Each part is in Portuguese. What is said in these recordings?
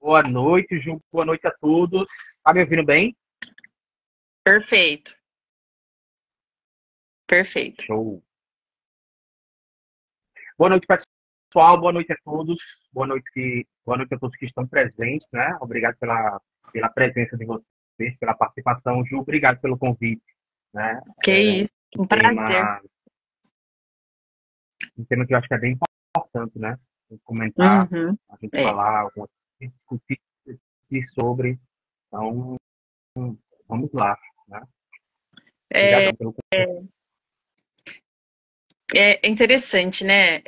Boa noite, Ju. Boa noite a todos. Tá me ouvindo bem? Perfeito, perfeito. Show. Boa noite, pessoal. Boa noite a todos. Boa noite a todos que estão presentes, né? Obrigado pela presença de vocês, pela participação. Ju, obrigado pelo convite, né? Que isso, Um um prazer. tema, um tema que eu acho que é bem importante, né? Comentar, Uhum. a gente É, falar, discutir sobre. Então, vamos lá, né? é, Obrigadão pelo convite. é é interessante, né?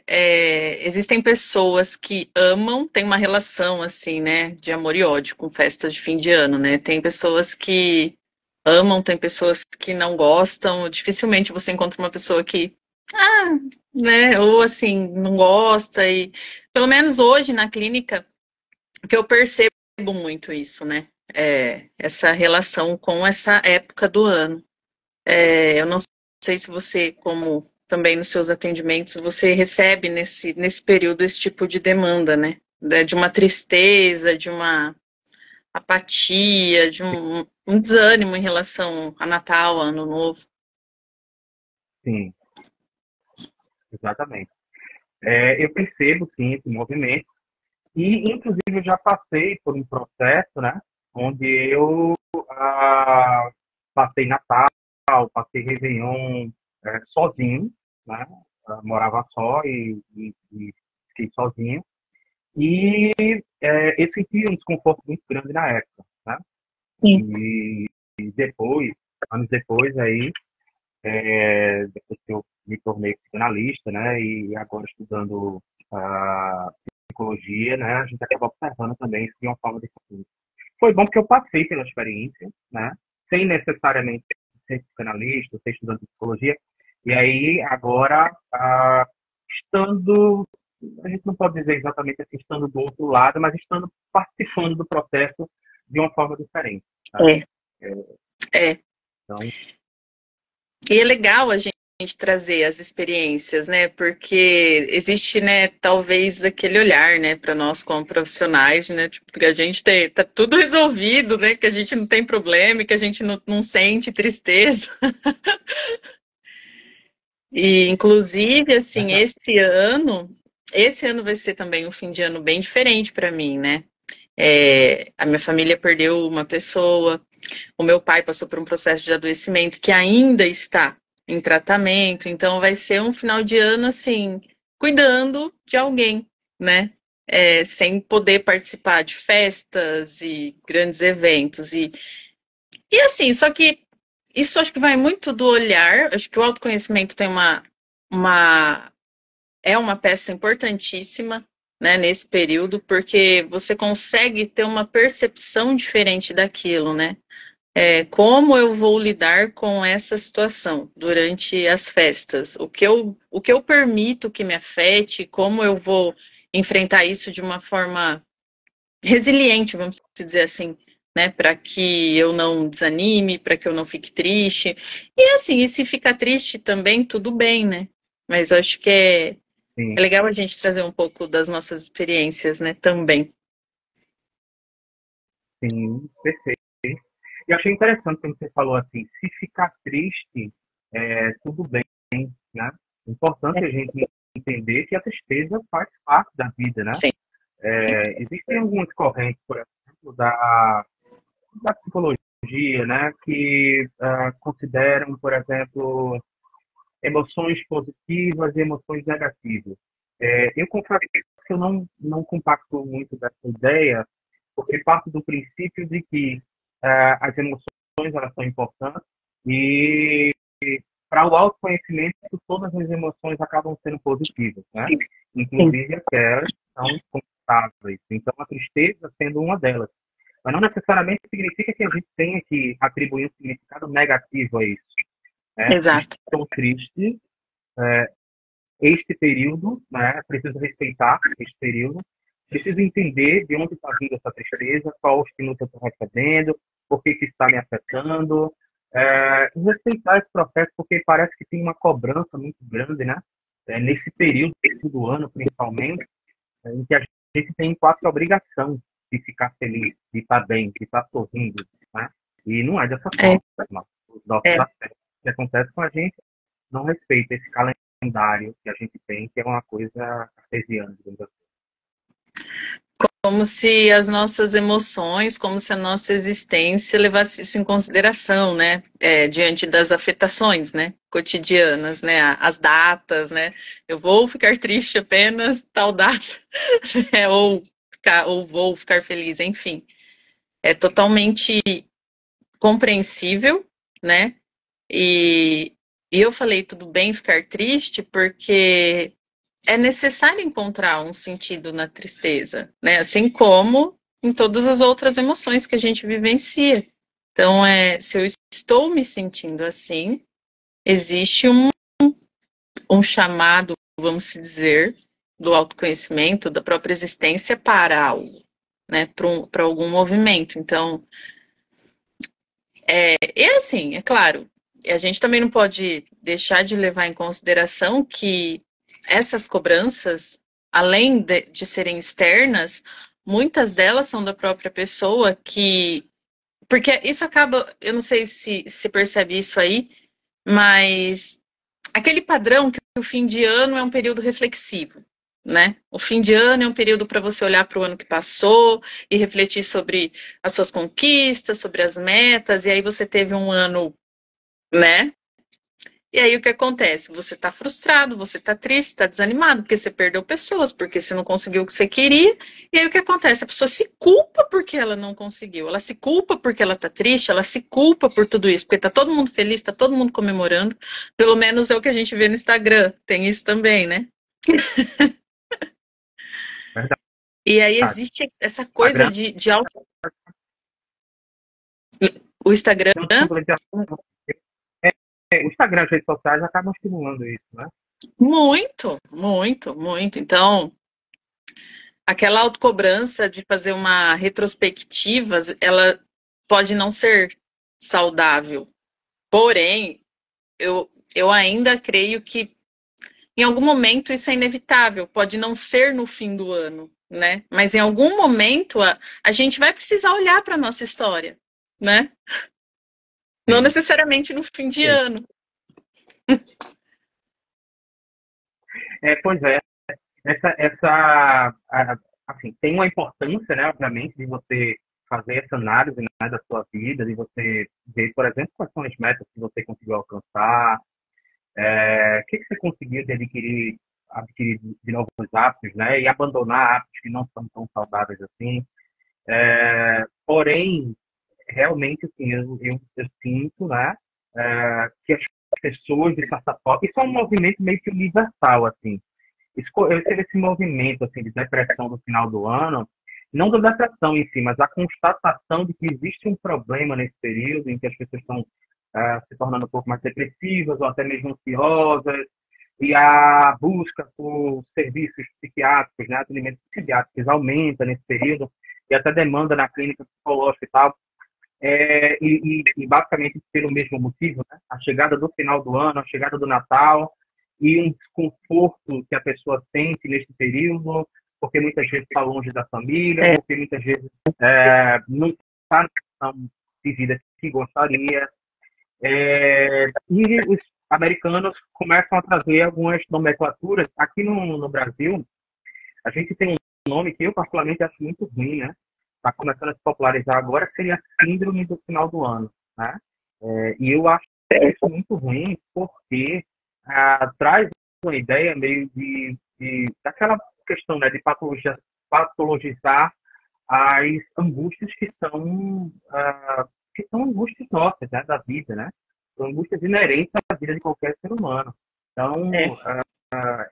Existem pessoas que amam, tem uma relação assim, né, de amor e ódio com festas de fim de ano, né? Tem pessoas que amam, tem pessoas que não gostam. Dificilmente você encontra uma pessoa que, ah, né, ou assim, não gosta. E pelo menos hoje na clínica, que eu percebo muito isso, né? Essa relação com essa época do ano. Eu não sei se você, como também nos seus atendimentos, você recebe nesse período esse tipo de demanda, né? De uma tristeza, de uma apatia, de um desânimo em relação a Natal, a Ano Novo. Sim, exatamente. Eu percebo, sim, esse movimento. E, inclusive, eu já passei por um processo, né? Onde eu passei Natal, passei Réveillon sozinho, né? Morava só e fiquei sozinho. E eu senti um desconforto muito grande na época, né? Sim. E depois, anos depois, aí, depois que eu me tornei psicanalista, né? E agora estudando psicologia, né? A gente acaba observando também isso de uma forma diferente. Foi bom porque eu passei pela experiência, né? Sem necessariamente ser psicanalista, ser estudante de psicologia. E aí, agora, estando, a gente não pode dizer exatamente assim, estando do outro lado, mas estando participando do processo de uma forma diferente, sabe? É, é. Então, E é legal a gente trazer as experiências, né? Porque existe, né, talvez aquele olhar, né, para nós como profissionais, né, tipo, que a gente tá tudo resolvido, né, que a gente não tem problema, que a gente não sente tristeza. E inclusive, assim, verdade. esse ano vai ser também um fim de ano bem diferente para mim, né? A minha família perdeu uma pessoa, o meu pai passou por um processo de adoecimento que ainda está em tratamento, então vai ser um final de ano assim, cuidando de alguém, né? Sem poder participar de festas e grandes eventos. E assim, só que isso acho que vai muito do olhar, acho que o autoconhecimento tem uma é uma peça importantíssima, né, nesse período, porque você consegue ter uma percepção diferente daquilo, né? Como eu vou lidar com essa situação durante as festas? O que eu permito que me afete? Como eu vou enfrentar isso de uma forma resiliente, vamos dizer assim, né? Para que eu não desanime, para que eu não fique triste. E assim, e se ficar triste também, tudo bem, né? Mas eu acho que é Sim, legal a gente trazer um pouco das nossas experiências, né? Também. sim, perfeito. E achei interessante quando você falou assim, se ficar triste, tudo bem, né? Importante a gente entender que a tristeza faz parte da vida, né? Sim. Existem algumas correntes, por exemplo, da psicologia, né, que consideram, por exemplo, emoções positivas e emoções negativas. Eu confesso que eu não compacto muito dessa ideia, porque parte do princípio de que as emoções elas são importantes e para o autoconhecimento todas as emoções acabam sendo positivas, né? Sim. Sim. Inclusive aquelas que são desconfortáveis. Então a tristeza sendo uma delas. Mas não necessariamente significa que a gente tenha que atribuir um significado negativo a isso, né? Exato. Estou triste, este período, né? Preciso respeitar este período, preciso entender de onde está vindo essa tristeza, qual o estímulo que eu estou recebendo, por que está me afetando, respeitar esse processo, porque parece que tem uma cobrança muito grande, né? Nesse período do ano, principalmente, em que a gente tem quase que a obrigação de ficar feliz, de estar bem, de estar sorrindo, né? E não é dessa É, forma. Os nossos é. afetos que acontece com a gente não respeita esse calendário que a gente tem, que é uma coisa cartesiana, digamos assim. Como se as nossas emoções, como se a nossa existência levasse isso em consideração, né? Diante das afetações, né? Cotidianas, né? As datas, né? Eu vou ficar triste apenas tal data, né? Ou vou ficar feliz, enfim. É totalmente compreensível, né? E, e eu falei tudo bem ficar triste porque é necessário encontrar um sentido na tristeza, né? Assim como em todas as outras emoções que a gente vivencia. Então, se eu estou me sentindo assim, existe um chamado, vamos dizer, do autoconhecimento, da própria existência para algo, né? Para algum movimento. Então, e assim, é claro, a gente também não pode deixar de levar em consideração que essas cobranças, além de serem externas, muitas delas são da própria pessoa que. Porque isso acaba, eu não sei se percebe isso aí, mas aquele padrão que o fim de ano é um período reflexivo, né? O fim de ano é um período para você olhar para o ano que passou e refletir sobre as suas conquistas, sobre as metas, e aí você teve um ano, né? E aí o que acontece? Você está frustrado, você está triste, está desanimado, porque você perdeu pessoas, porque você não conseguiu o que você queria. E aí o que acontece? A pessoa se culpa porque ela não conseguiu, ela se culpa porque ela está triste, ela se culpa por tudo isso, porque está todo mundo feliz, está todo mundo comemorando. Pelo menos é o que a gente vê no Instagram, tem isso também, né? Verdade. E aí existe essa coisa Instagram, de auto... O Instagram, tem o Instagram e as redes sociais acabam estimulando isso, né? muito, muito, muito. Então, aquela autocobrança de fazer uma retrospectiva, ela pode não ser saudável. Porém, eu ainda creio que em algum momento isso é inevitável. Pode não ser no fim do ano, né? Mas em algum momento a gente vai precisar olhar para a nossa história, né? Não Sim, necessariamente no fim de sim. ano. Pois é, assim, tem uma importância, né, obviamente, de você fazer essa análise, né, da sua vida, de você ver, por exemplo, quais são as metas que você conseguiu alcançar, o que você conseguiu de adquirir de novos hábitos, né, e abandonar hábitos que não são tão saudáveis assim. Porém, realmente, assim, eu sinto, né, que as pessoas, de certa forma, isso é um movimento meio que universal, assim. Eu tive esse movimento, assim, de depressão no final do ano, não da depressão em si, mas a constatação de que existe um problema nesse período em que as pessoas estão se tornando um pouco mais depressivas ou até mesmo ansiosas, e a busca por serviços psiquiátricos, né, atendimentos psiquiátricos aumenta nesse período, e até demanda na clínica psicológica e tal. E basicamente pelo mesmo motivo, né? A chegada do final do ano, a chegada do Natal e um desconforto que a pessoa sente neste período, porque muitas vezes está longe da família, porque muitas vezes não está na situação de vida que gostaria. E os americanos começam a trazer algumas nomenclaturas. Aqui no Brasil, a gente tem um nome que eu particularmente acho muito ruim, né? Está começando a se popularizar agora, que seria a síndrome do final do ano, né? E eu acho isso muito ruim, porque traz uma ideia meio daquela questão, né, de patologizar as angústias que são angústias nossas, né, da vida, né? São angústias inerentes à vida de qualquer ser humano. É, Então,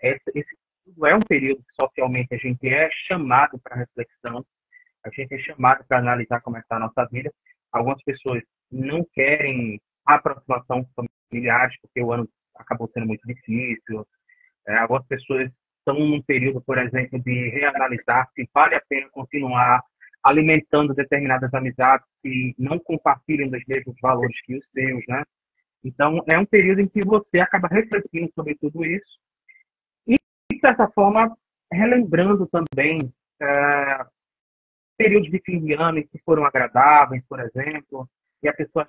esse período é um período que socialmente a gente é chamado para reflexão, a gente é chamado para analisar como está a nossa vida. Algumas pessoas não querem aproximação com familiares, porque o ano acabou sendo muito difícil. Algumas pessoas estão num período, por exemplo, de reanalisar se vale a pena continuar alimentando determinadas amizades que não compartilham dos mesmos valores que os seus, né? Então, é um período em que você acaba refletindo sobre tudo isso e, de certa forma, relembrando também períodos de fim de ano que foram agradáveis, por exemplo, e a pessoa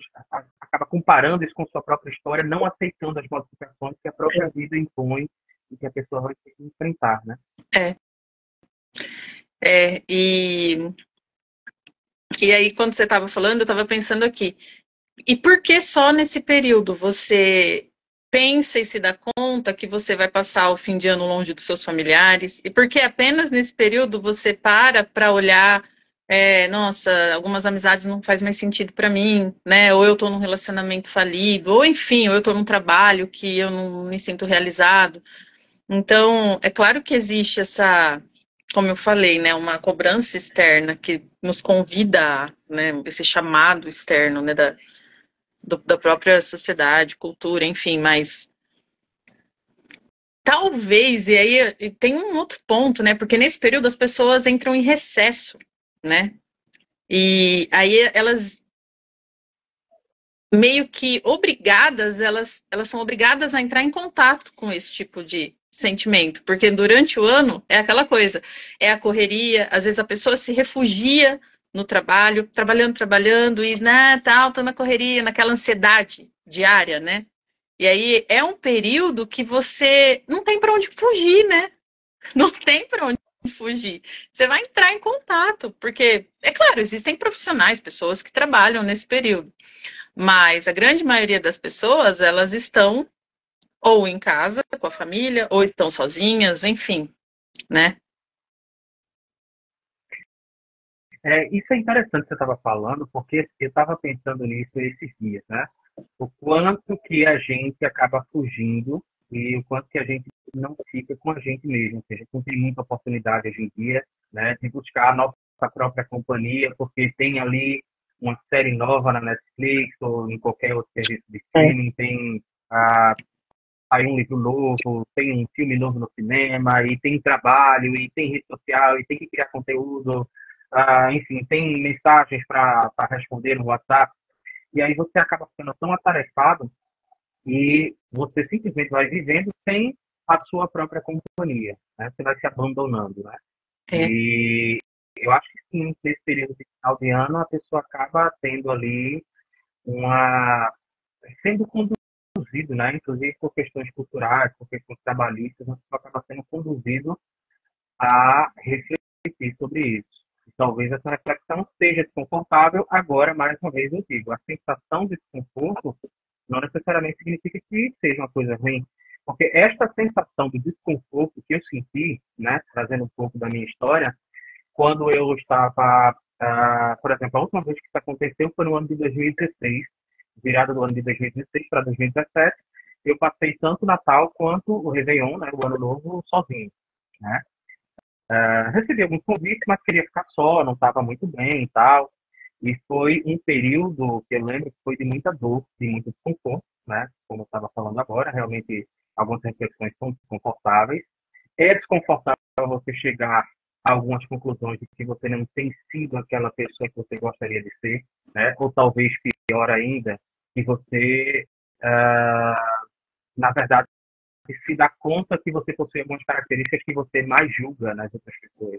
acaba comparando isso com sua própria história, não aceitando as modificações que a própria vida impõe e que a pessoa vai ter que enfrentar, né? E aí, quando você estava falando, eu estava pensando aqui, e por que só nesse período você pensa e se dá conta que você vai passar o fim de ano longe dos seus familiares? E por que apenas nesse período você para olhar, nossa, algumas amizades não faz mais sentido para mim, né? Ou eu estou num relacionamento falido, ou enfim, ou eu estou num trabalho que eu não me sinto realizado. Então, é claro que existe essa, como eu falei, né, uma cobrança externa que nos convida, né, esse chamado externo, né, da própria sociedade, cultura, enfim, mas talvez, e aí tem um outro ponto, né, porque nesse período as pessoas entram em recesso, né, e aí elas meio que obrigadas, elas são obrigadas a entrar em contato com esse tipo de sentimento, porque durante o ano é aquela coisa, é a correria, às vezes a pessoa se refugia no trabalho, trabalhando e, né, tal, tô na correria, naquela ansiedade diária, né? E aí é um período que você não tem para onde fugir, né? Não tem para onde fugir. Você vai entrar em contato, porque, é claro, existem profissionais, pessoas que trabalham nesse período. Mas a grande maioria das pessoas, elas estão ou em casa com a família, ou estão sozinhas, enfim, né? Isso é interessante que você estava falando, porque eu estava pensando nisso esses dias, né? O quanto que a gente acaba fugindo e o quanto que a gente não fica com a gente mesmo. Ou seja, não tem muita oportunidade hoje em dia, né, de buscar a nossa própria companhia, porque tem ali uma série nova na Netflix ou em qualquer outro serviço de streaming, tem aí um livro novo, tem um filme novo no cinema, e tem trabalho, e tem rede social, e tem que criar conteúdo, enfim, tem mensagens para responder no WhatsApp, e aí você acaba ficando tão atarefado e você simplesmente vai vivendo sem a sua própria companhia, né? Você vai se abandonando, né? É, E eu acho que sim, nesse período de final de ano, a pessoa acaba tendo ali uma sendo conduzido, né? Inclusive por questões culturais, por questões trabalhistas, a pessoa acaba sendo conduzido a refletir sobre isso. E talvez essa reflexão seja desconfortável, agora, mais uma vez, eu digo, a sensação de desconforto não necessariamente significa que seja uma coisa ruim, porque esta sensação de desconforto que eu senti, né, trazendo um pouco da minha história, quando eu estava, por exemplo, a última vez que isso aconteceu foi no ano de 2016, virada do ano de 2016 para 2017, eu passei tanto o Natal quanto o Réveillon, né, o Ano Novo, sozinho, né? Recebi alguns convites, mas queria ficar só, não estava muito bem e tal. E foi um período que eu lembro que foi de muita dor, de muito desconforto, né? Como eu estava falando agora, realmente algumas reflexões são desconfortáveis. É desconfortável você chegar a algumas conclusões de que você não tem sido aquela pessoa que você gostaria de ser, né? Ou talvez pior ainda, que você, na verdade, se dá conta que você possui algumas características que você mais julga nas outras pessoas.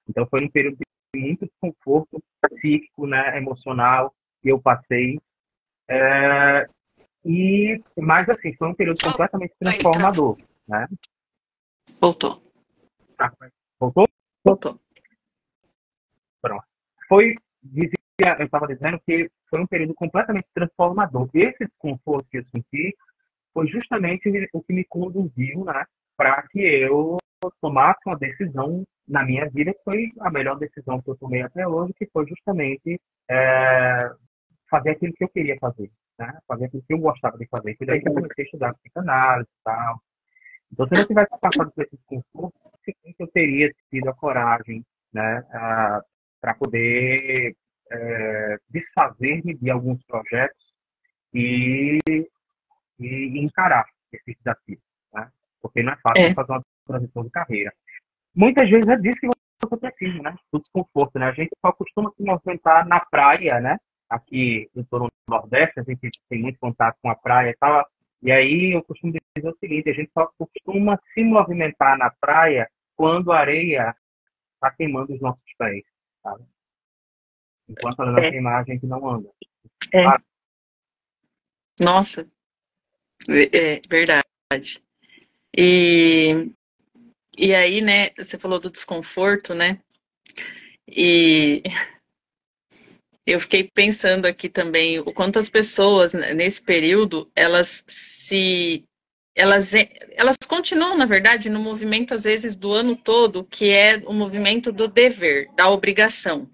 Então foi um período de muito desconforto psíquico, né, emocional que eu passei. Mas assim, foi um período completamente aí, travou. transformador, né? Voltou, Ah, voltou? voltou. Pronto. Eu estava dizendo que foi um período completamente transformador. Esse desconforto que eu senti foi justamente o que me conduziu, né, para que eu tomasse uma decisão na minha vida, que foi a melhor decisão que eu tomei até hoje, que foi justamente fazer aquilo que eu queria fazer, né? Fazer aquilo que eu gostava de fazer. Foi daí que eu comecei a estudar psicanálise e tal. Então, se eu não tivesse passado por esse desconforto, eu teria tido a coragem, né, para poder desfazer-me de alguns projetos e encarar esses desafios, né? Porque não é fácil É, fazer uma transição de carreira. Muitas vezes é disso que você precisa, né? Do desconforto, né? A gente só costuma se movimentar na praia, né? Aqui no Toronto Nordeste, a gente tem muito contato com a praia e tal. E aí eu costumo dizer o seguinte, a gente só costuma se movimentar na praia quando a areia está queimando os nossos pés, sabe? Enquanto ela não queimar, a gente não anda. É. Ah, Nossa, é verdade. E, e aí, né, você falou do desconforto, né? E eu fiquei pensando aqui também o quanto as pessoas, né, nesse período, elas continuam, na verdade, no movimento, às vezes, do ano todo, que é o movimento do dever, da obrigação,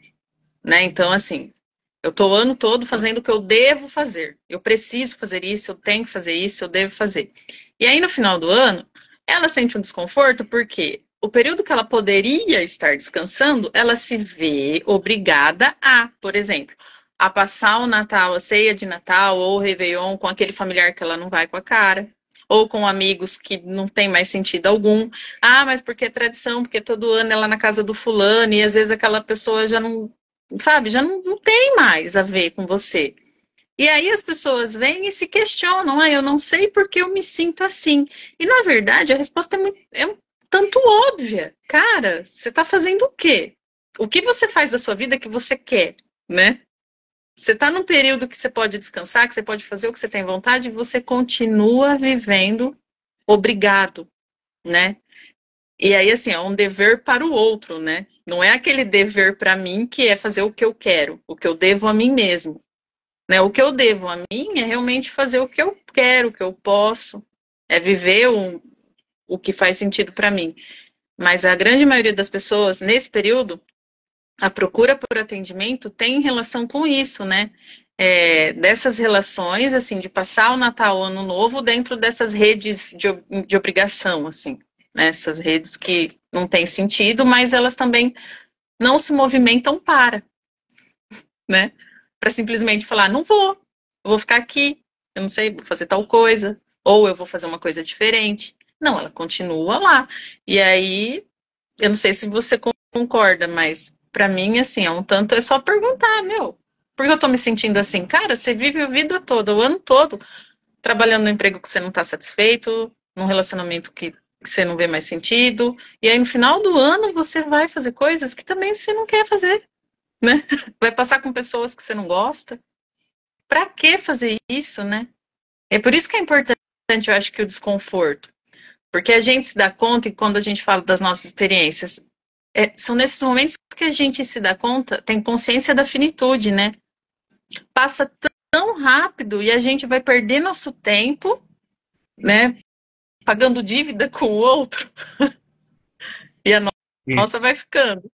né? Então, assim, eu estou o ano todo fazendo o que eu devo fazer. Eu preciso fazer isso, eu tenho que fazer isso, eu devo fazer. E aí, no final do ano, ela sente um desconforto porque o período que ela poderia estar descansando, ela se vê obrigada a, por exemplo, a passar o Natal, a ceia de Natal ou o Réveillon com aquele familiar que ela não vai com a cara, ou com amigos que não tem mais sentido algum. Ah, mas porque é tradição, porque todo ano ela na casa do fulano e às vezes aquela pessoa já não, sabe, já não tem mais a ver com você. E aí as pessoas vêm e se questionam, ah, eu não sei porque eu me sinto assim. E na verdade a resposta é um tanto óbvia. Cara, você está fazendo o quê? O que você faz da sua vida que você quer, né? Você está num período que você pode descansar, que você pode fazer o que você tem vontade, e você continua vivendo obrigado, né? E aí, assim, é um dever para o outro, né? Não é aquele dever para mim que é fazer o que eu quero, o que eu devo a mim mesmo. Né? O que eu devo a mim é realmente fazer o que eu quero, o que eu posso, é viver o que faz sentido para mim. Mas a grande maioria das pessoas, nesse período, a procura por atendimento tem relação com isso, né? Dessas relações, assim, de passar o Natal, o Ano Novo dentro dessas redes de obrigação, assim, né? Essas redes que não têm sentido, mas elas também não se movimentam né? Para simplesmente falar, não vou, eu vou ficar aqui, eu não sei, vou fazer tal coisa, ou eu vou fazer uma coisa diferente. Não, ela continua lá. E aí, eu não sei se você concorda, mas para mim, assim, é um tanto, é só perguntar, meu, por que eu tô me sentindo assim? Cara, você vive a vida toda, o ano todo, trabalhando no emprego que você não tá satisfeito, num relacionamento que você não vê mais sentido, e aí no final do ano você vai fazer coisas que também você não quer fazer, né? Vai passar com pessoas que você não gosta. Para que fazer isso, né? É por isso que é importante, eu acho, que o desconforto. Porque a gente se dá conta, e quando a gente fala das nossas experiências, são nesses momentos que a gente se dá conta, tem consciência da finitude, né? Passa tão rápido e a gente vai perder nosso tempo, né? Pagando dívida com o outro, e a e nossa vai ficando.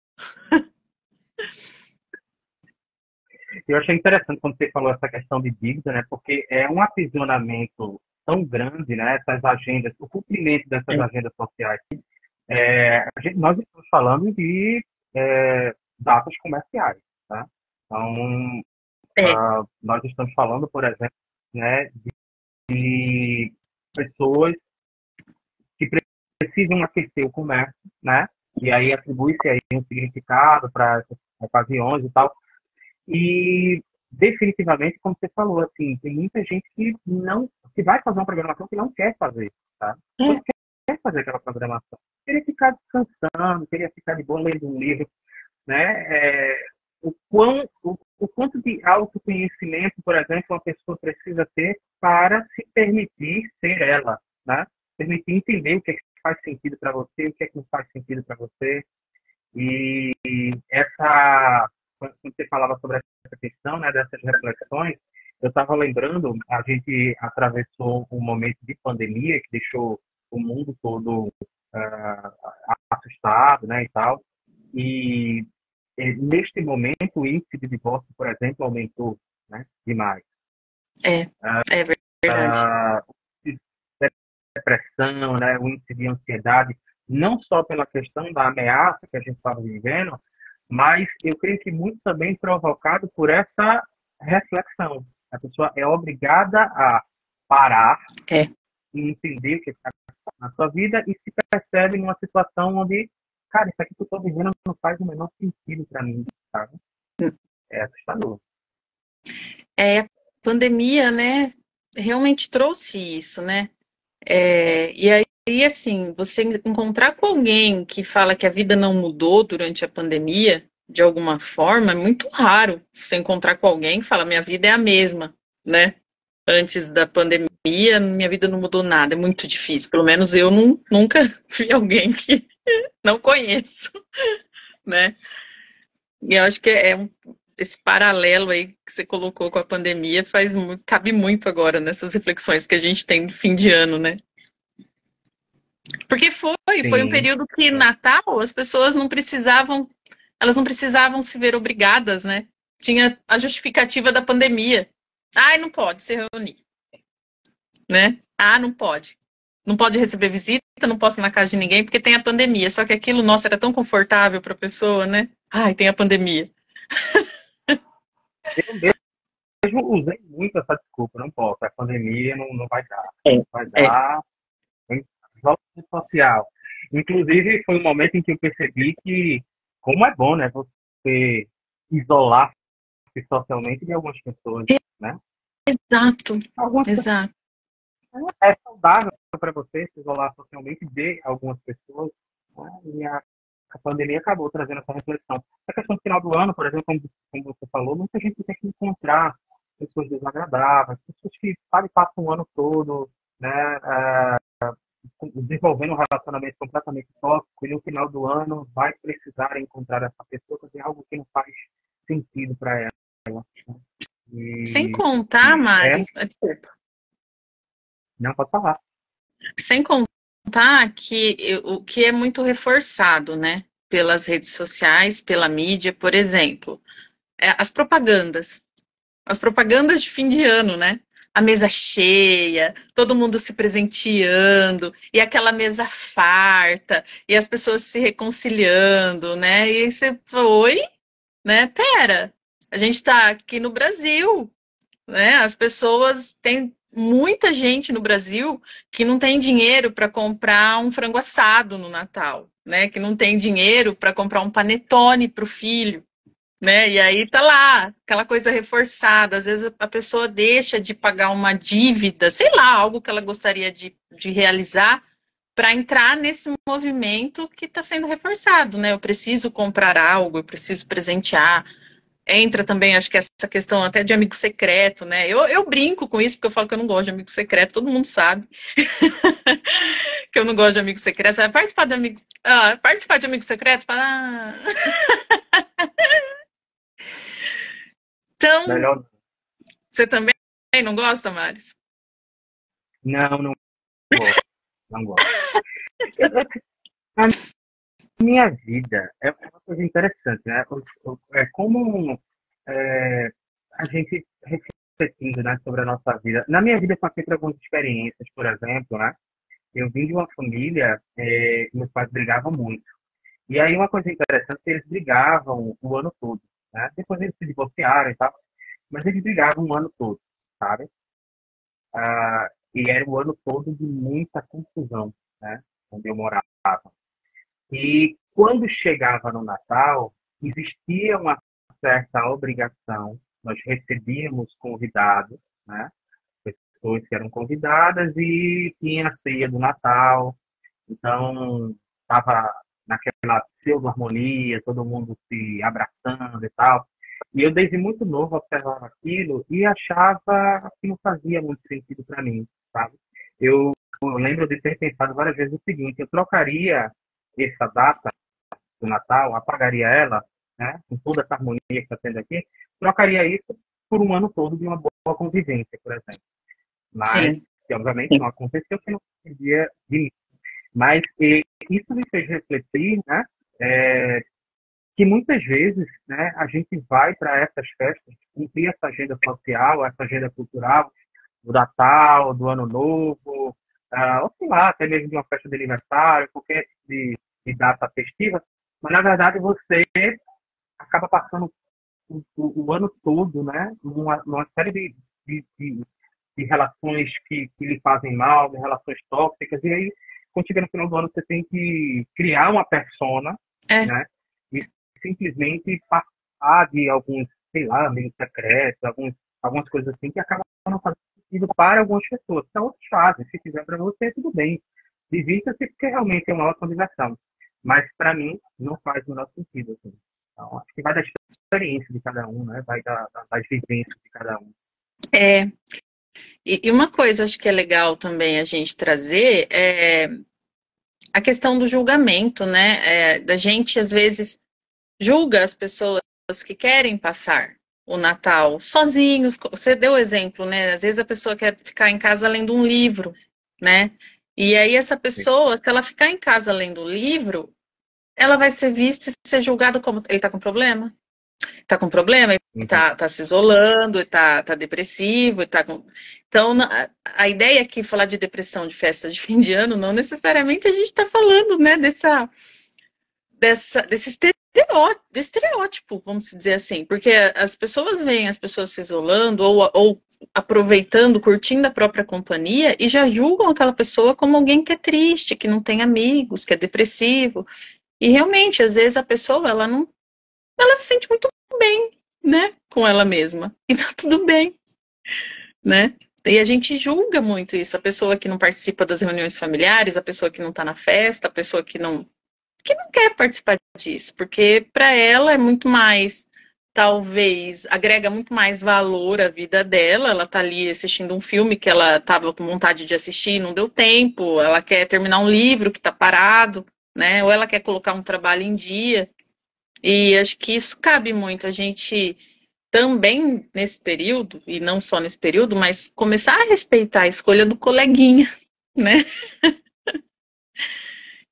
eu achei interessante quando você falou essa questão de dívida, né? Porque é um aprisionamento tão grande, né? Essas agendas, o cumprimento dessas agendas sociais. Nós estamos falando de datas comerciais, tá? Então, É, nós estamos falando, por exemplo, né, de pessoas que precisam aquecer o comércio, né? E aí atribui-se aí um significado para essas ocasiões e tal. E definitivamente, como você falou, assim, tem muita gente que vai fazer uma programação que não quer fazer, tá? Não quer fazer aquela programação. Queria ficar descansando, queria ficar de boa lendo um livro, né? O quanto de autoconhecimento, por exemplo, uma pessoa precisa ter para se permitir ser ela, né? Permitir entender o que é que faz sentido para você, o que é que não faz sentido para você. E quando você falava sobre essa questão, né, dessas reflexões, eu estava lembrando, a gente atravessou um momento de pandemia que deixou o mundo todo uh, assustado, né, e tal. E neste momento, o índice de divórcio, por exemplo, aumentou, né, demais. é, é verdade. Depressão, né, o índice de ansiedade, não só pela questão da ameaça que a gente estava vivendo, mas eu creio que muito também provocado por essa reflexão. A pessoa é obrigada a parar É. e entender o que está na sua vida e se percebe numa situação onde, cara, isso aqui que eu estou vivendo não faz o menor sentido para mim, sabe? É assustador. A pandemia, né, realmente trouxe isso, né? E aí, assim, você encontrar com alguém que fala que a vida não mudou durante a pandemia, de alguma forma, é muito raro você encontrar com alguém que fala, minha vida é a mesma, né? Antes da pandemia, minha vida não mudou nada, é muito difícil. Pelo menos eu nunca vi alguém que não conheço, né? E eu acho que esse paralelo aí que você colocou com a pandemia cabe muito agora nessas reflexões que a gente tem no fim de ano, né? Porque foi um Sim, período que Natal as pessoas não precisavam, elas não precisavam se ver obrigadas, né? Tinha a justificativa da pandemia. Ai, não pode se reunir, né? Ah, não pode. Não pode receber visita, não posso ir na casa de ninguém porque tem a pandemia. Só que aquilo, nossa, era tão confortável para a pessoa, né? Ai, tem a pandemia. eu mesmo usei muito essa desculpa, não posso, a pandemia não vai dar, É, não vai é. dar, tem isolamento social. Inclusive, foi um momento em que eu percebi que, como é bom, né, você isolar-se socialmente de algumas pessoas, né? Exato, Algumas pessoas exato. é saudável para você se isolar socialmente de algumas pessoas, né? E a pandemia acabou trazendo essa reflexão. A questão do final do ano, por exemplo, como você falou, muita gente tem que encontrar pessoas desagradáveis, pessoas que, sabe, passam o ano todo, né, desenvolvendo um relacionamento completamente tóxico e no final do ano vai precisar encontrar essa pessoa para ter algo que não faz sentido para ela. Sem E, contar, e Mari, desculpa. não pode falar. Sem contar que o que é muito reforçado, né? Pelas redes sociais, pela mídia, por exemplo, as propagandas. As propagandas de fim de ano, né? A mesa cheia, todo mundo se presenteando, e aquela mesa farta, e as pessoas se reconciliando, né? E aí você foi, né? Pera, a gente está aqui no Brasil, né? As pessoas têm muita gente no Brasil que não tem dinheiro para comprar um frango assado no Natal, né? Que não tem dinheiro para comprar um panetone para o filho, né? E aí tá lá, aquela coisa reforçada. Às vezes a pessoa deixa de pagar uma dívida, sei lá, algo que ela gostaria de realizar para entrar nesse movimento que está sendo reforçado, né? Eu preciso comprar algo, eu preciso presentear. Entra também, acho que essa questão até de amigo secreto, né? Eu brinco com isso, porque eu falo que eu não gosto de amigo secreto, todo mundo sabe que eu não gosto de amigo secreto. Vai participar de amigo, participar de amigo secreto? Fala, Então, Melhor você também não gosta, Maris? não gosto, não gosto. A minha vida é uma coisa interessante, né? É como a gente refletindo, né, sobre a nossa vida. Na minha vida eu passei por algumas experiências, por exemplo, né? Eu vim de uma família, meus pais brigavam muito. E aí uma coisa interessante é que eles brigavam o ano todo, né? Depois eles se divorciaram e tal, mas eles brigavam o ano todo, sabe? E era o ano todo de muita confusão, né? Onde eu morava. E quando chegava no Natal, existia uma certa obrigação. Nós recebíamos convidados, né? Pessoas que eram convidadas e tinha a ceia do Natal. Então, estava naquela pseudo-harmonia, todo mundo se abraçando e tal. E eu, desde muito novo, observava aquilo e achava que não fazia muito sentido para mim, sabe? Eu lembro de ter pensado várias vezes o seguinte: eu trocaria essa data do Natal, apagaria ela, né, com toda essa harmonia que está tendo aqui, trocaria isso por um ano todo de uma boa convivência, por exemplo. Mas, Sim. que, obviamente, não aconteceu, que não dependia de mim. Mas isso me fez refletir, né, é, que muitas vezes, né, a gente vai para essas festas, cumprir essa agenda social, essa agenda cultural, do Natal, do Ano Novo, ou sei lá, até mesmo de uma festa de aniversário, qualquer tipo de data festiva, mas na verdade você acaba passando o ano todo, né, numa série de relações que lhe fazem mal, de relações tóxicas, e aí, quando chega no final do ano, você tem que criar uma persona, É, né, e simplesmente passar de alguns, sei lá, amigos secretos, algumas coisas assim, que acabam não fazendo sentido para algumas pessoas. Então, outros fazem. Se fizer para você, tudo bem. Divirta-se, porque realmente é uma ótima diversão. Mas, para mim, não faz o menor sentido. Assim. Então, acho que vai da experiência de cada um, né? Vai das vivências de cada um. E uma coisa acho que é legal também a gente trazer é a questão do julgamento, né? Da gente, às vezes, julga as pessoas que querem passar o Natal sozinhos. Você deu o exemplo, né? Às vezes a pessoa quer ficar em casa lendo um livro, né? E aí essa pessoa, se ela ficar em casa lendo o livro, ela vai ser vista e ser julgada como ele está com problema. Está com problema, ele Uhum. tá se isolando, tá depressivo, tá com... Então, a ideia aqui, falar de depressão de festa de fim de ano, não necessariamente a gente está falando, né, desse estereótipo, vamos dizer assim, porque as pessoas veem as pessoas se isolando ou aproveitando, curtindo a própria companhia e já julgam aquela pessoa como alguém que é triste, que não tem amigos, que é depressivo. E realmente, às vezes a pessoa, ela se sente muito bem, né, com ela mesma. E tá tudo bem, né? E a gente julga muito isso, a pessoa que não participa das reuniões familiares, a pessoa que não tá na festa, a pessoa que não quer participar disso, porque para ela é muito mais, talvez, agrega muito mais valor à vida dela. Ela tá ali assistindo um filme que ela estava com vontade de assistir, não deu tempo, ela quer terminar um livro que está parado, né? Ou ela quer colocar um trabalho em dia. E acho que isso cabe muito a gente também nesse período, e não só nesse período, mas começar a respeitar a escolha do coleguinha, né?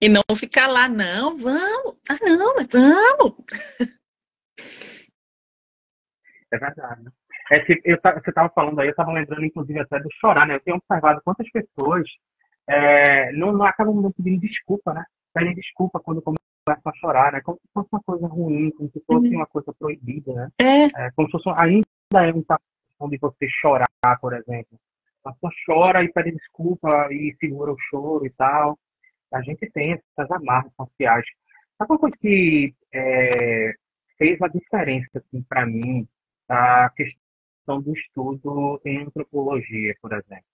E não ficar lá, não, vamos, não, mas vamos. É verdade. Você estava falando aí, eu estava lembrando, inclusive, até do chorar, né? Eu tenho observado quantas pessoas não acabam não pedindo desculpa, né? Pedem desculpa quando começam a chorar, né? Como se fosse uma coisa ruim, como se fosse uma coisa proibida, né? Como se fosse ainda é uma questão de você chorar, por exemplo. A pessoa chora e pede desculpa e segura o choro e tal. A gente tem essas amarras sociais. Sabe uma coisa que fez a diferença, assim, para mim, a questão do estudo em antropologia, por exemplo.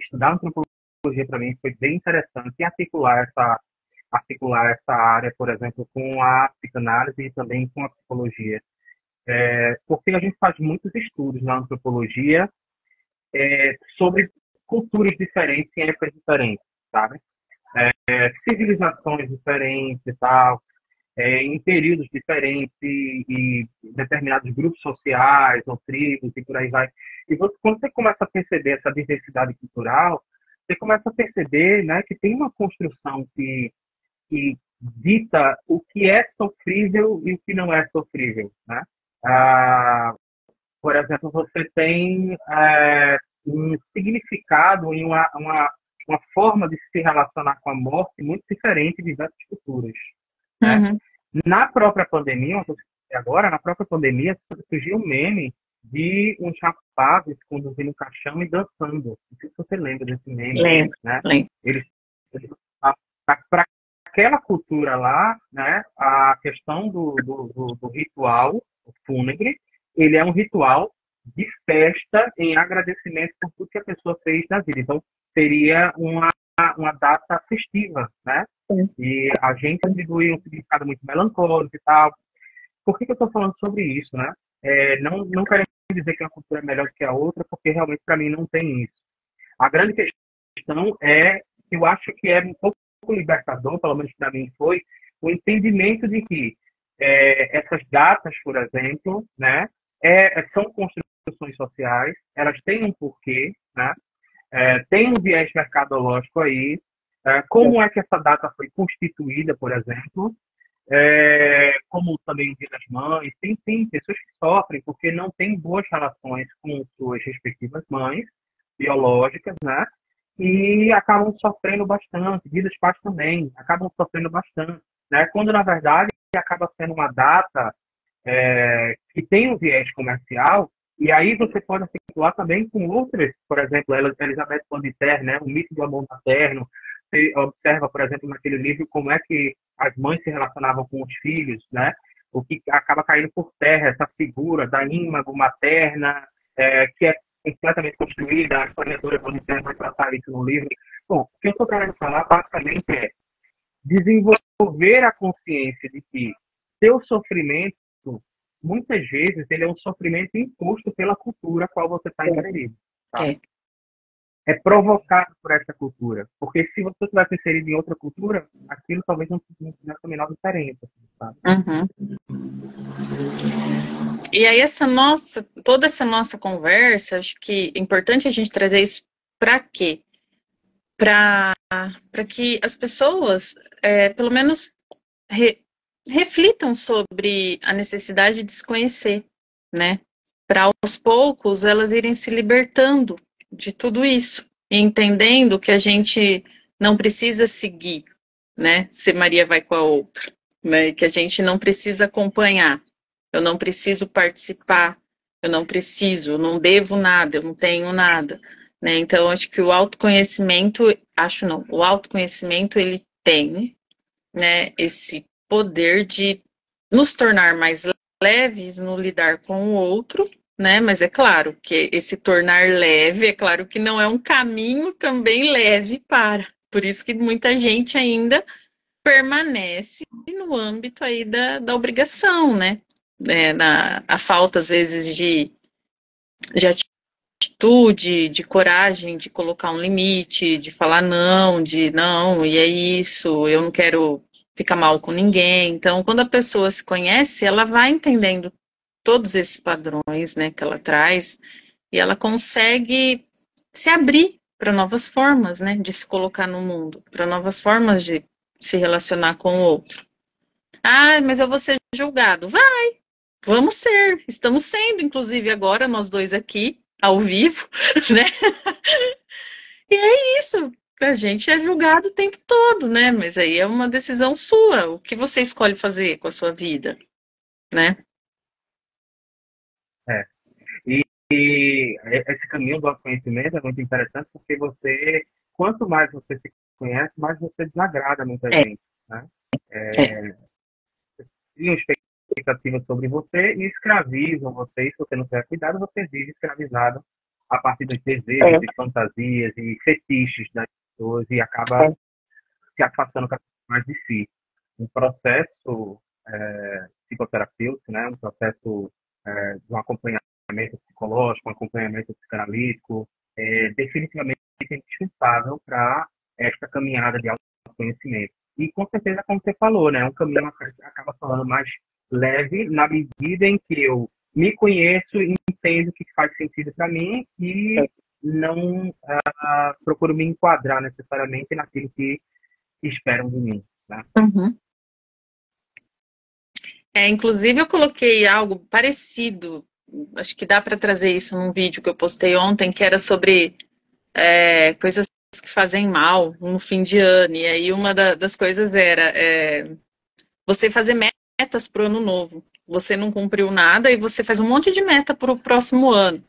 Estudar antropologia, para mim, foi bem interessante e articular essa área, por exemplo, com a psicanálise e também com a psicologia. Porque a gente faz muitos estudos na antropologia sobre culturas diferentes em épocas diferentes, sabe? Civilizações diferentes e tal, em períodos diferentes e determinados grupos sociais ou tribos e por aí vai. E quando você começa a perceber essa diversidade cultural, você começa a perceber, né, que tem uma construção que dita o que é sofrível e o que não é sofrível, né? Ah, por exemplo, você tem um significado e uma forma de se relacionar com a morte muito diferente de diversas culturas, né? Uhum. Na própria pandemia, agora, na própria pandemia, surgiu um meme de uns rapazes conduzindo um caixão e dançando. Não sei se você lembra desse meme, Lembro, né? lembro. Para aquela cultura lá, né, a questão do ritual fúnebre, ele é um ritual de festa em agradecimento por tudo que a pessoa fez na vida. Então, seria uma data festiva, né? E a gente atribui um significado muito melancólico e tal. Por que eu estou falando sobre isso, né? Não quero dizer que uma cultura é melhor do que a outra, porque realmente para mim não tem isso. A grande questão é que eu acho que é um pouco libertador, pelo menos para mim foi, o entendimento de que essas datas, por exemplo, né, são construções sociais, elas têm um porquê, né? Tem um viés mercadológico aí. Como é que essa data foi constituída, por exemplo? Como também o Dia das Mães. Tem pessoas que sofrem porque não têm boas relações com suas respectivas mães biológicas, né? E acabam sofrendo bastante. Dia dos Pais também acabam sofrendo bastante, né? Quando, na verdade, acaba sendo uma data que tem um viés comercial, e aí você pode articular também com outras, por exemplo, Elizabeth Banditer, né, o mito do amor materno. Você observa, por exemplo, naquele livro, como é que as mães se relacionavam com os filhos, né? O que acaba caindo por terra, essa figura da ímago materna, que é completamente construída, a historiadora Banditer vai tratar isso no livro. Bom, o que eu estou querendo falar, basicamente, é desenvolver a consciência de que seu sofrimento muitas vezes ele é um sofrimento imposto pela cultura a qual você está É. inserido, sabe? É. É provocado por essa cultura. Porque se você tivesse inserido em outra cultura, aquilo talvez não tivesse a menor diferença, sabe? Uhum. E aí toda essa nossa conversa, acho que é importante a gente trazer isso para quê? Para que as pessoas, pelo menos, re- reflitam sobre a necessidade de se conhecer, né? Para aos poucos elas irem se libertando de tudo isso e entendendo que a gente não precisa seguir, né? Se Maria vai com a outra, né? Que a gente não precisa acompanhar, eu não preciso participar, eu não devo nada, eu não tenho nada, né? Então acho que o autoconhecimento, o autoconhecimento ele tem, né, esse poder de nos tornar mais leves no lidar com o outro, né? Mas é claro que esse tornar leve, é claro que não é um caminho também leve para. Por isso que muita gente ainda permanece no âmbito aí da obrigação, né? A falta, às vezes, de atitude, de coragem, de colocar um limite, de falar não, de não, e é isso, eu não quero ficar mal com ninguém. Então, quando a pessoa se conhece, ela vai entendendo todos esses padrões, né, que ela traz, e ela consegue se abrir para novas formas, né, de se colocar no mundo, para novas formas de se relacionar com o outro. Ah, mas eu vou ser julgado. Vamos ser, estamos sendo, inclusive agora, nós dois aqui, ao vivo, né? E é isso, a gente é julgado o tempo todo, né? Mas aí é uma decisão sua, o que você escolhe fazer com a sua vida, né? É. E esse caminho do autoconhecimento é muito interessante porque quanto mais você se conhece, mais você desagrada muita É, gente, né? é, Criam expectativas sobre você e escravizam você. E se você não tiver cuidado, você vive escravizado a partir dos desejos, é, de fantasias e fetiches das pessoas e acaba é. se afastando cada vez mais de si. Um processo psicoterapêutico, né? Um processo de um acompanhamento psicológico, um acompanhamento psicanalítico, definitivamente indispensável para esta caminhada de autoconhecimento. E com certeza, como você falou, né? Um caminho acaba falando mais leve na medida em que eu me conheço e entendo o que faz sentido para mim e não procuro me enquadrar necessariamente naquilo que esperam de mim. Né? Uhum. Inclusive, eu coloquei algo parecido, acho que dá para trazer isso num vídeo que eu postei ontem, que era sobre coisas que fazem mal no fim de ano. E aí, uma das coisas era você fazer metas para o ano novo. Você não cumpriu nada e você faz um monte de meta para o próximo ano,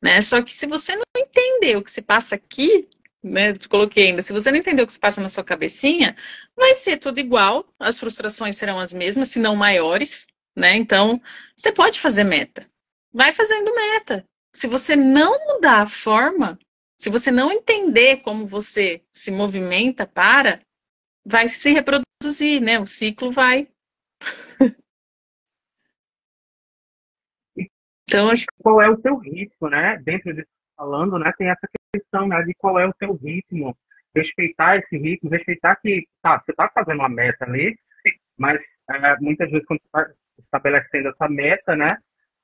né? Só que se você não entender o que se passa aqui, né? Eu coloquei ainda, se você não entender o que se passa na sua cabecinha, vai ser tudo igual, as frustrações serão as mesmas, se não maiores, né? Então, você pode fazer meta. Vai fazendo meta. Se você não mudar a forma, se você não entender como você se movimenta vai se reproduzir, né? O ciclo vai. E Então, acho qual é o teu ritmo, né? Dentro disso que tá falando, né? Tem essa questão, né? De qual é o teu ritmo, respeitar esse ritmo, respeitar que, tá, você tá fazendo uma meta ali, mas muitas vezes quando você está estabelecendo essa meta, né?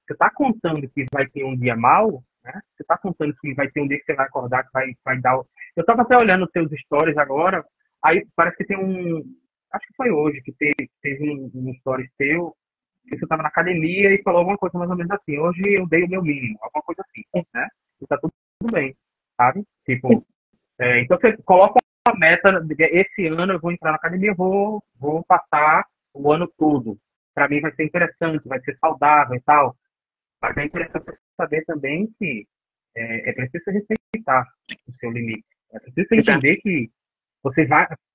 Você está contando que vai ter um dia mal, né? Você está contando que vai ter um dia que você vai acordar, que vai dar. Eu estava até olhando os teus stories agora, aí parece que tem um. Acho que foi hoje que teve um stories teu, que você estava na academia e falou alguma coisa mais ou menos assim. Hoje eu dei o meu mínimo, alguma coisa assim, né? E tá tudo bem, sabe? Tipo, então você coloca uma meta, esse ano eu vou entrar na academia, vou passar o ano todo. Para mim vai ser interessante, vai ser saudável e tal. Mas é interessante saber também que é preciso respeitar o seu limite. É preciso que entender que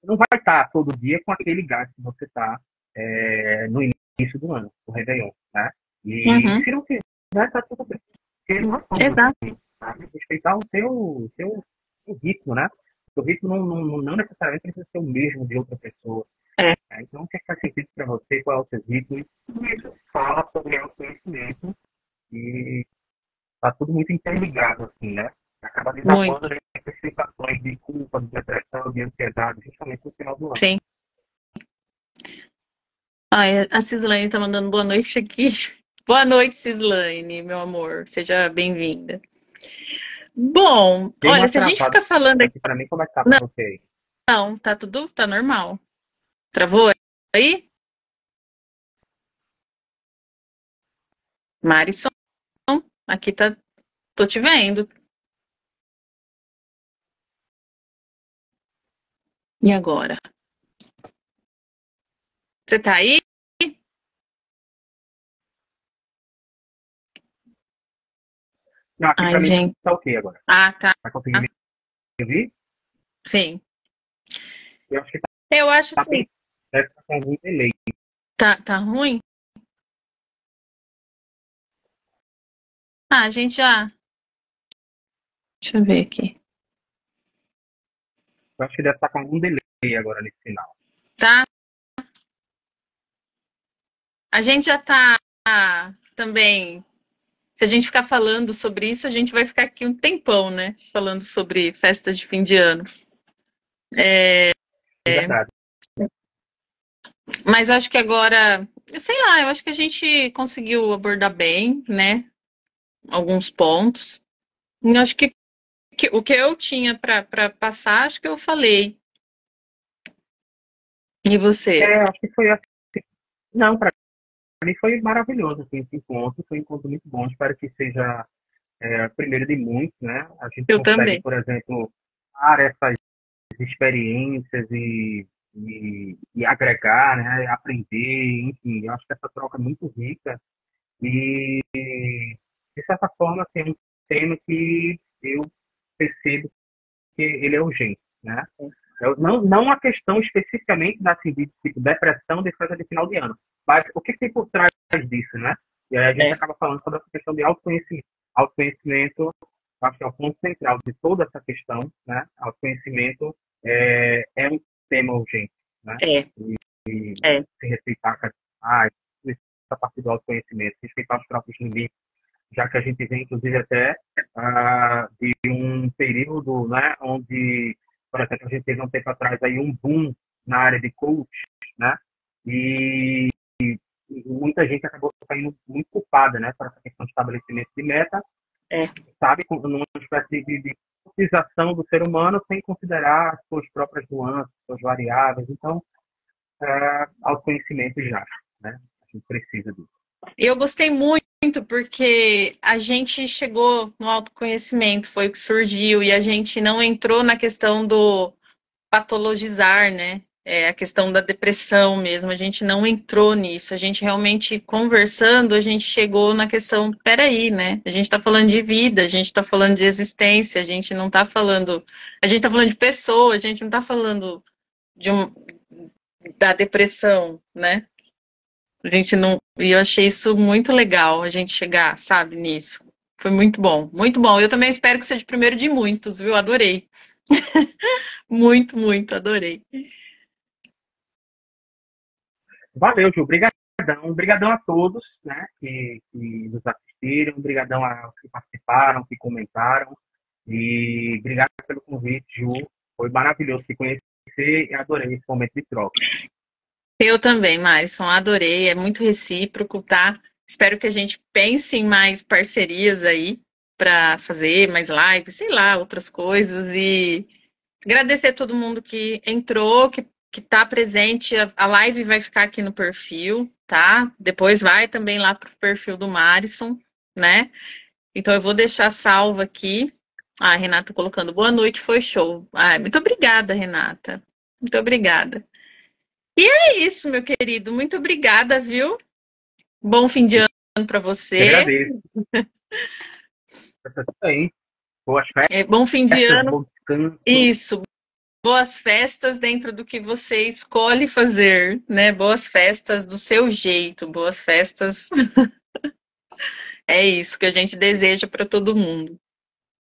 não vai estar todo dia com aquele gasto que você está no início do ano, do Réveillon, né? E uhum, se não quiser, tá tudo bem. Porque nós somos exato. assim, sabe? Respeitar o seu ritmo, né? O seu ritmo não necessariamente precisa ser o mesmo de outra pessoa. É. Né? Então, o que faz sentido para você? Qual é o seu ritmo? E tudo isso fala sobre autoconhecimento. autoconhecimento e está tudo muito interligado, assim, né? Acaba Muito, desabando essas sensações de culpa, de depressão, de ansiedade, justamente no final do ano. sim. Ai, a Cislane tá mandando boa noite aqui. Boa noite, Cislane, meu amor. Seja bem-vinda. Bom, Deu olha, uma se a gente travada ficar falando aqui. aqui para mim, como é que tá para você aí? Não, tá tudo, tá normal. Travou aí? Marisson, aqui tá, tô te vendo. E agora? Você tá aí? Não, aqui Ai, para mim gente. tá ok agora. Ah, tá. Vai conseguir me ouvir? Sim. Eu acho que Eu acho tá assim. bem, deve estar com algum delay. Tá ruim? Ah, a gente já. Deixa eu ver aqui. Eu acho que deve estar com algum delay agora nesse final. Tá? A gente já tá também. Se a gente ficar falando sobre isso, a gente vai ficar aqui um tempão, né? Falando sobre festas de fim de ano. É verdade. Mas acho que agora, sei lá, eu acho que a gente conseguiu abordar bem, né? Alguns pontos. Eu acho que o que eu tinha para passar, acho que eu falei. E você? Acho que foi assim. Não, para mim foi maravilhoso assim, esse encontro. Foi um encontro muito bom. Espero que seja o primeiro de muitos, né? A gente Eu consegue, também. por exemplo, dar essas experiências e agregar, né? Aprender, enfim. Eu acho que essa troca é muito rica e, de certa forma, assim, é um tema que eu percebo que ele é urgente, né? Não a questão especificamente da assim, de tipo, depressão de festa de final de ano, mas o que tem por trás disso, né? E aí a gente É. acaba falando sobre essa questão de autoconhecimento. Autoconhecimento, acho que é o ponto central de toda essa questão, né? Autoconhecimento é um tema urgente, né? É, E é. se respeitar a partir do autoconhecimento, respeitar os próprios limites, já que a gente vem, inclusive, até de um período, né, onde, por exemplo, a gente teve um tempo atrás aí um boom na área de coach, né, e muita gente acabou saindo muito culpada, né, por essa questão de estabelecimento de meta, É. sabe, numa espécie de utilização do ser humano sem considerar as suas próprias nuances, suas variáveis. Então, autoconhecimento já, né, a gente precisa disso. Eu gostei muito porque a gente chegou no autoconhecimento, foi o que surgiu, e a gente não entrou na questão do patologizar, né? É, a questão da depressão mesmo, a gente não entrou nisso, a gente realmente conversando, a gente chegou na questão, peraí, né? A gente tá falando de vida, a gente tá falando de existência, a gente não tá falando, a gente tá falando de pessoa, a gente não tá falando de da depressão, né? A gente não, e eu achei isso muito legal, a gente chegar, sabe, nisso. Foi muito bom, muito bom. Eu também espero que seja o primeiro de muitos, viu? Adorei. Muito, muito, adorei. Valeu, Gil. Obrigadão. Obrigadão a todos, né, que nos assistiram. Obrigadão a que participaram, que comentaram. E obrigado pelo convite, Ju. Foi maravilhoso te conhecer e adorei esse momento de troca. Eu também, Marisson, adorei, é muito recíproco, tá? Espero que a gente pense em mais parcerias aí para fazer mais lives, sei lá, outras coisas. E agradecer a todo mundo que entrou, que tá presente. A live vai ficar aqui no perfil, tá? Depois vai também lá pro perfil do Marisson, né? Então eu vou deixar salvo aqui. Ah, a Renata colocando boa noite, foi show. Ai, muito obrigada, Renata. Muito obrigada. É isso, meu querido. Muito obrigada, viu? Bom fim de ano para Te você. agradeço. Você também. Boas Bom fim de festas, ano. bom descanso. Isso. Boas festas dentro do que você escolhe fazer, né? Boas festas do seu jeito. Boas festas. É isso que a gente deseja para todo mundo.